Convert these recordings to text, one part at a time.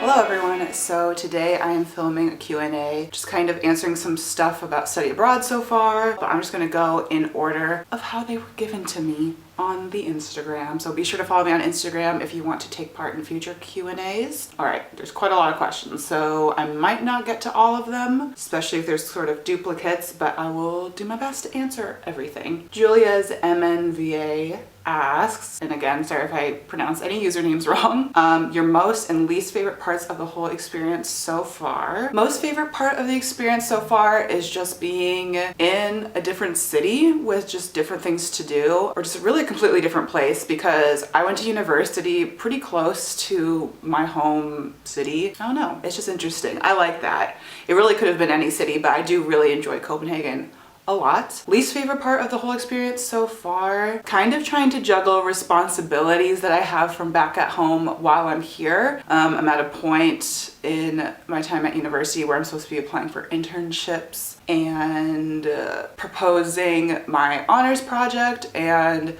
Hello everyone, so today I am filming a Q&A, just kind of answering some stuff about study abroad so far, but I'm just going to go in order of how they were given to me on the Instagram. So be sure to follow me on Instagram if you want to take part in future Q&As. Alright, there's quite a lot of questions, so I might not get to all of them, especially if there's sort of duplicates, but I will do my best to answer everything. Julia's MNVA asks, and again, sorry if I pronounce any usernames wrong, your most and least favorite parts of the whole experience so far. Most favorite part of the experience so far is just being in a different city with just different things to do, or just really a completely different place, because I went to university pretty close to my home city. I don't know, it's just interesting. I like that. It really could have been any city, but I do really enjoy Copenhagen a lot. Least favorite part of the whole experience so far, kind of trying to juggle responsibilities that I have from back at home while I'm here. I'm at a point in my time at university where I'm supposed to be applying for internships and proposing my honors project, and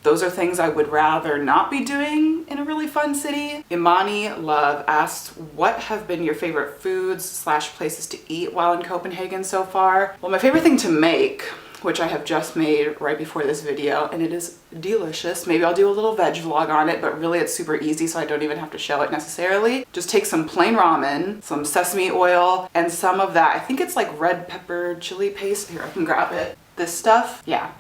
those are things I would rather not be doing in a really fun city. Imani Love asks, what have been your favorite foods / places to eat while in Copenhagen so far? Well, my favorite thing to make, which I have just made right before this video, and it is delicious. Maybe I'll do a little veg vlog on it, but really it's super easy, so I don't even have to show it necessarily. Just take some plain ramen, some sesame oil, and some of that, I think it's like red pepper chili paste. Here, I can grab it. This stuff, yeah.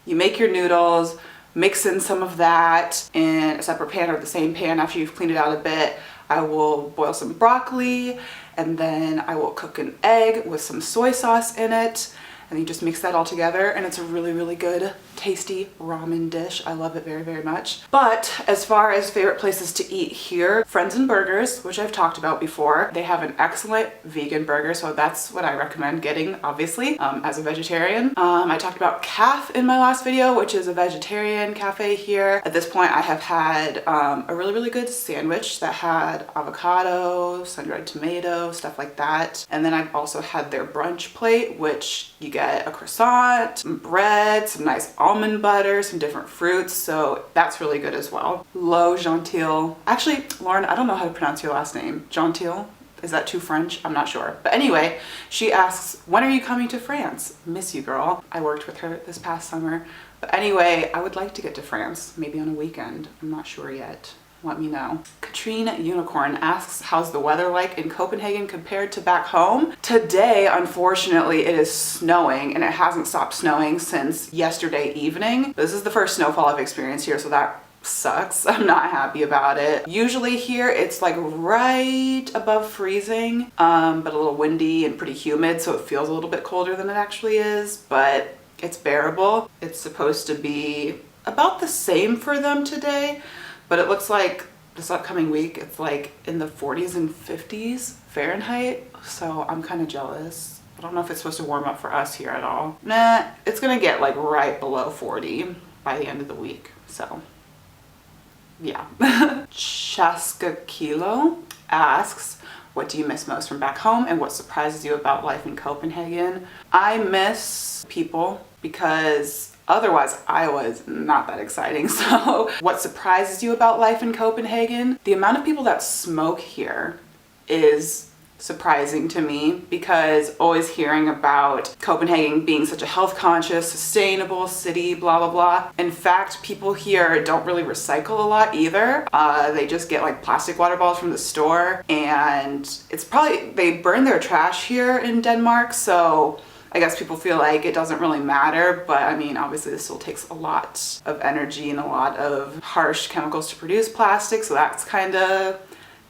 You make your noodles, mix in some of that in a separate pan or the same pan after you've cleaned it out a bit. I will boil some broccoli, and then I will cook an egg with some soy sauce in it, and you just mix that all together, and it's a really, really good, tasty ramen dish. I love it very, very much. But as far as favorite places to eat here, Friends and Burgers, which I've talked about before. They have an excellent vegan burger, so that's what I recommend getting, obviously, as a vegetarian. I talked about Caf in my last video, which is a vegetarian cafe here. At this point, I have had a really, really good sandwich that had avocado, sun-dried tomato, stuff like that. And then I've also had their brunch plate, which you get a croissant, some bread, some nice almond butter, some different fruits, so that's really good as well. Lo Gentil. Actually, Lauren, I don't know how to pronounce your last name. Gentil? Is that too French? I'm not sure. But anyway, she asks, when are you coming to France? Miss you, girl. I worked with her this past summer. But anyway, I would like to get to France, maybe on a weekend. I'm not sure yet. Let me know. Katrine Unicorn asks, how's the weather like in Copenhagen compared to back home? Today, unfortunately, it is snowing, and it hasn't stopped snowing since yesterday evening. This is the first snowfall I've experienced here, so that sucks. I'm not happy about it. Usually here it's like right above freezing, but a little windy and pretty humid, so it feels a little bit colder than it actually is, but it's bearable. It's supposed to be about the same for them today, but it looks like this upcoming week it's like in the 40s and 50s Fahrenheit, so I'm kind of jealous. I don't know if it's supposed to warm up for us here at all. Nah, it's gonna get like right below 40 by the end of the week, so yeah. Chaska Kilo asks, what do you miss most from back home and what surprises you about life in Copenhagen? I miss people, because otherwise, Iowa is not that exciting. So what surprises you about life in Copenhagen? The amount of people that smoke here is surprising to me, because always hearing about Copenhagen being such a health conscious, sustainable city, blah, blah, blah. In fact, people here don't really recycle a lot either. They just get like plastic water bottles from the store, and it's probably, they burn their trash here in Denmark, so I guess people feel like it doesn't really matter, but I mean, obviously this still takes a lot of energy and a lot of harsh chemicals to produce plastic, so that's kind of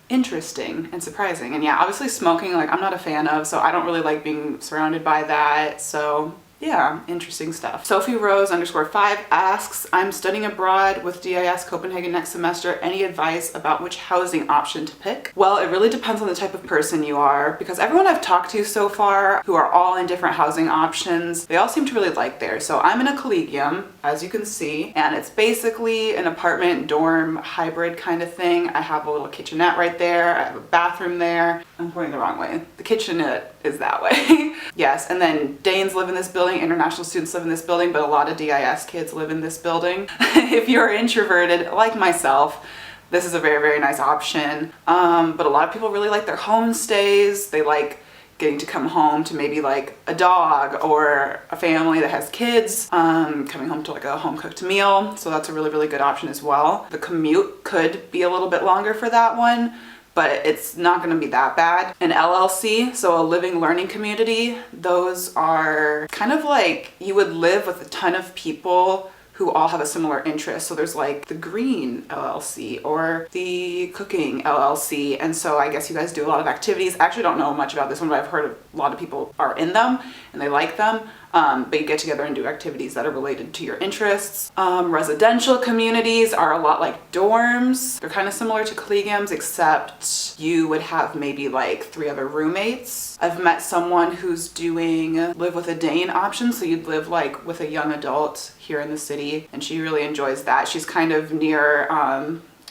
interesting and surprising. And yeah, obviously smoking, like, I'm not a fan of, so I don't really like being surrounded by that, so yeah, interesting stuff. Sophie Rose _5 asks, I'm studying abroad with DIS Copenhagen next semester. Any advice about which housing option to pick? Well, it really depends on the type of person you are, because everyone I've talked to so far who are all in different housing options, they all seem to really like theirs. So I'm in a collegium, as you can see, and it's basically an apartment dorm hybrid kind of thing. I have a little kitchenette right there. I have a bathroom there. I'm pointing the wrong way. The kitchenette is that way. Yes, and then Danes live in this building, international students live in this building, but a lot of DIS kids live in this building. If you're introverted like myself, this is a very, very nice option. But a lot of people really like their homestays. They like getting to come home to maybe like a dog or a family that has kids, coming home to like a home cooked meal. So that's a really, really good option as well. The commute could be a little bit longer for that one, but it's not going to be that bad. An LLC, so a living learning community, those are kind of like you would live with a ton of people who all have a similar interest. So there's like the Green LLC or the Cooking LLC. And so I guess you guys do a lot of activities. I actually don't know much about this one, but I've heard a lot of people are in them and they like them. But you get together and do activities that are related to your interests. Residential communities are a lot like dorms. They're kind of similar to collegiums, except you would have maybe like 3 other roommates. I've met someone who's doing live with a Dane option, so you'd live like with a young adult here in the city, and she really enjoys that. She's kind of near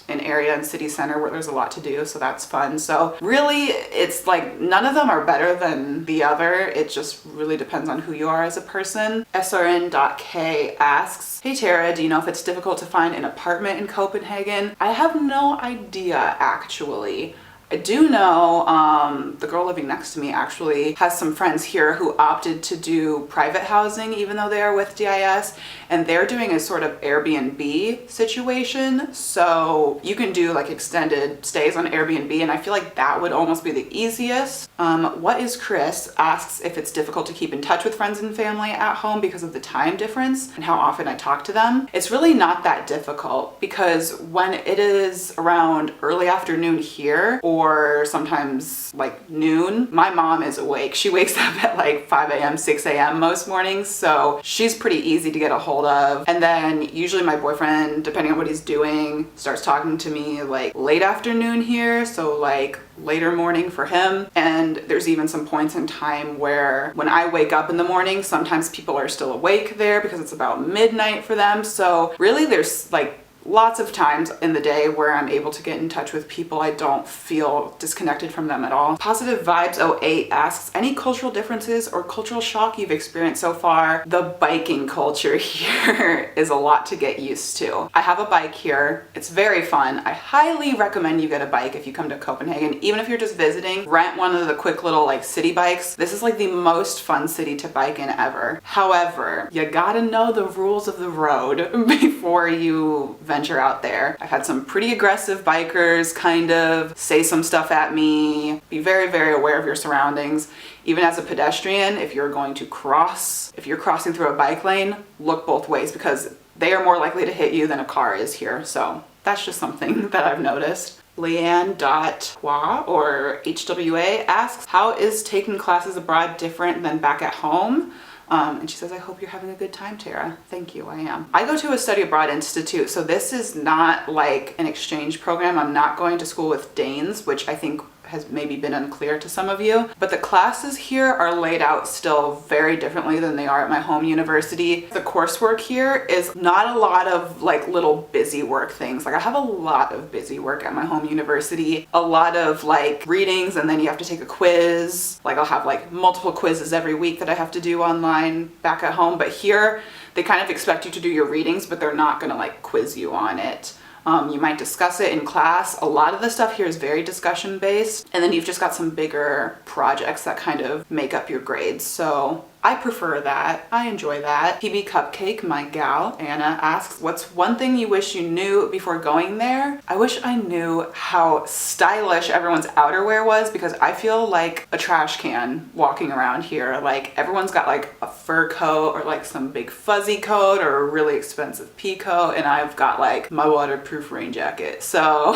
an area in city center where there's a lot to do, so that's fun. So really, it's like none of them are better than the other. It just really depends on who you are as a person. SRN.K asks, hey Tara, do you know if it's difficult to find an apartment in Copenhagen? I have no idea, actually. I do know the girl living next to me actually has some friends here who opted to do private housing even though they are with DIS, and they're doing a sort of Airbnb situation. So you can do like extended stays on Airbnb, and I feel like that would almost be the easiest. What is Chris asks if it's difficult to keep in touch with friends and family at home because of the time difference and how often I talk to them. It's really not that difficult because when it is around early afternoon here, or sometimes like noon, my mom is awake. She wakes up at like 5 a.m., 6 a.m. most mornings, so she's pretty easy to get a hold of. And then usually my boyfriend, depending on what he's doing, starts talking to me like late afternoon here, so like later morning for him. And there's even some points in time where when I wake up in the morning, sometimes people are still awake there because it's about midnight for them. So really there's like lots of times in the day where I'm able to get in touch with people. I don't feel disconnected from them at all. Positive Vibes 08 asks, any cultural differences or cultural shock you've experienced so far? The biking culture here is a lot to get used to. I have a bike here. It's very fun. I highly recommend you get a bike if you come to Copenhagen. Even if you're just visiting, rent one of the quick little like city bikes. This is like the most fun city to bike in ever. However, you gotta know the rules of the road before you venture out there. I've had some pretty aggressive bikers kind of say some stuff at me. Be very, very aware of your surroundings. Even as a pedestrian, if you're going to cross, if you're crossing through a bike lane, look both ways because they are more likely to hit you than a car is here. So that's just something that I've noticed. Leanne.Hua or HWA asks, how is taking classes abroad different than back at home? And she says, I hope you're having a good time, Tara. Thank you, I am. I go to a study abroad institute, so this is not like an exchange program. I'm not going to school with Danes, which I think has maybe been unclear to some of you, but the classes here are laid out still very differently than they are at my home university. The coursework here is not a lot of like little busy work things. Like I have a lot of busy work at my home university, a lot of like readings, and then you have to take a quiz. Like I'll have like multiple quizzes every week that I have to do online back at home, but here they kind of expect you to do your readings, but they're not gonna like quiz you on it. You might discuss it in class. A lot of the stuff here is very discussion based, and then you've just got some bigger projects that kind of make up your grades. So I prefer that. I enjoy that. PB Cupcake, my gal, Anna asks, what's one thing you wish you knew before going there? I wish I knew how stylish everyone's outerwear was because I feel like a trash can walking around here. Like everyone's got like a fur coat or like some big fuzzy coat or a really expensive pea coat, and I've got like my waterproof rain jacket. So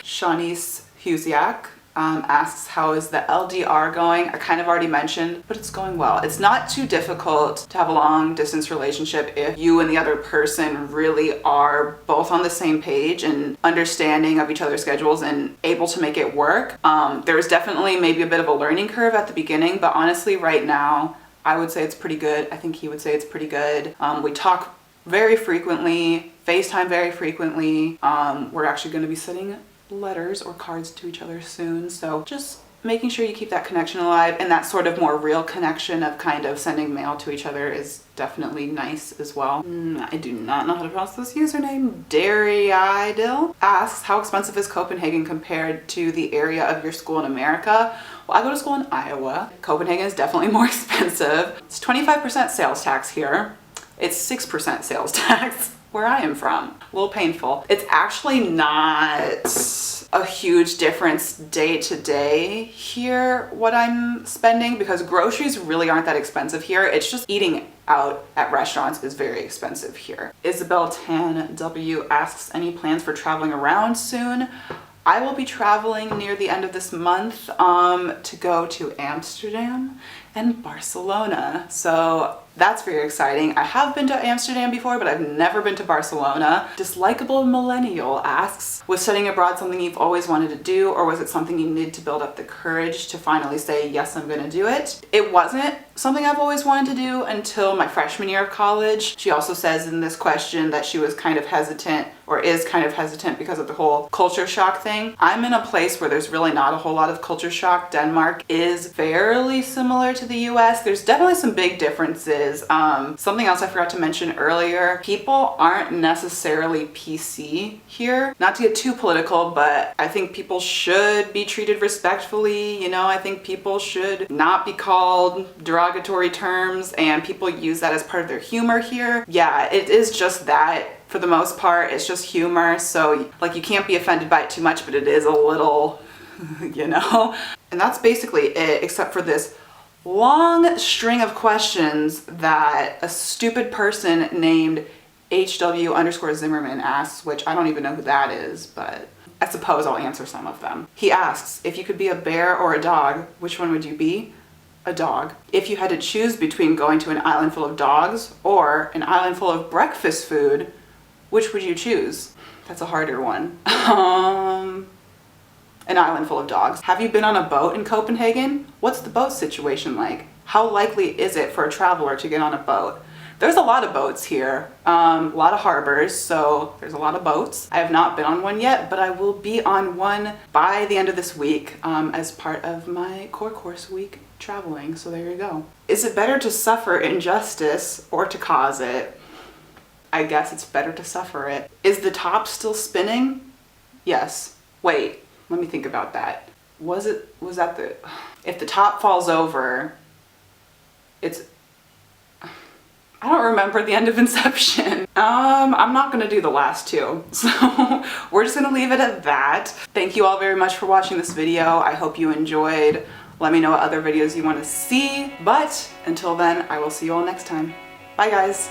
Shawnice Husiak asks, how is the LDR going? I kind of already mentioned, but it's going well. It's not too difficult to have a long distance relationship if you and the other person really are both on the same page and understanding of each other's schedules and able to make it work. There's definitely maybe a bit of a learning curve at the beginning, but honestly right now I would say it's pretty good. I think he would say it's pretty good. We talk very frequently, FaceTime very frequently. We're actually going to be sending letters or cards to each other soon, so just making sure you keep that connection alive, and that sort of more real connection of kind of sending mail to each other is definitely nice as well. I do not know how to pronounce this username. Daryidil asks, how expensive is Copenhagen compared to the area of your school in America? Well, I go to school in Iowa. Copenhagen is definitely more expensive. It's 25% sales tax here. It's 6% sales tax where I am from. A little painful. It's actually not a huge difference day to day here what I'm spending, because groceries really aren't that expensive here. It's just eating out at restaurants is very expensive here. Isabel Tan W asks, any plans for traveling around soon? I will be traveling near the end of this month to go to Amsterdam and Barcelona. So that's very exciting. I have been to Amsterdam before, but I've never been to Barcelona. Dislikable Millennial asks, was studying abroad something you've always wanted to do, or was it something you needed to build up the courage to finally say, yes, I'm gonna do it? It wasn't something I've always wanted to do until my freshman year of college. She also says in this question that she was kind of hesitant, or is kind of hesitant, because of the whole culture shock thing. I'm in a place where there's really not a whole lot of culture shock. Denmark is fairly similar to the US. There's definitely some big differences. Something else I forgot to mention earlier, people aren't necessarily PC here. Not to get too political, but I think people should be treated respectfully. You know, I think people should not be called derogatory terms, and people use that as part of their humor here. Yeah, it is just that. For the most part, it's just humor, so like you can't be offended by it too much, but it is a little, you know? And that's basically it, except for this long string of questions that a stupid person named HW_Zimmerman asks, which I don't even know who that is, but I suppose I'll answer some of them. He asks, if you could be a bear or a dog, which one would you be? A dog. If you had to choose between going to an island full of dogs or an island full of breakfast food, which would you choose? That's a harder one. An island full of dogs. Have you been on a boat in Copenhagen? What's the boat situation like? How likely is it for a traveler to get on a boat? There's a lot of boats here, a lot of harbors, so there's a lot of boats. I have not been on one yet, but I will be on one by the end of this week as part of my core course week traveling, so there you go. Is it better to suffer injustice or to cause it? I guess it's better to suffer it. Is the top still spinning? Yes. Wait, let me think about that. Was that the, if the top falls over, it's, I don't remember the end of Inception. I'm not gonna do the last two, so we're just gonna leave it at that. Thank you all very much for watching this video. I hope you enjoyed. Let me know what other videos you want to see, but until then, I will see you all next time. Bye guys.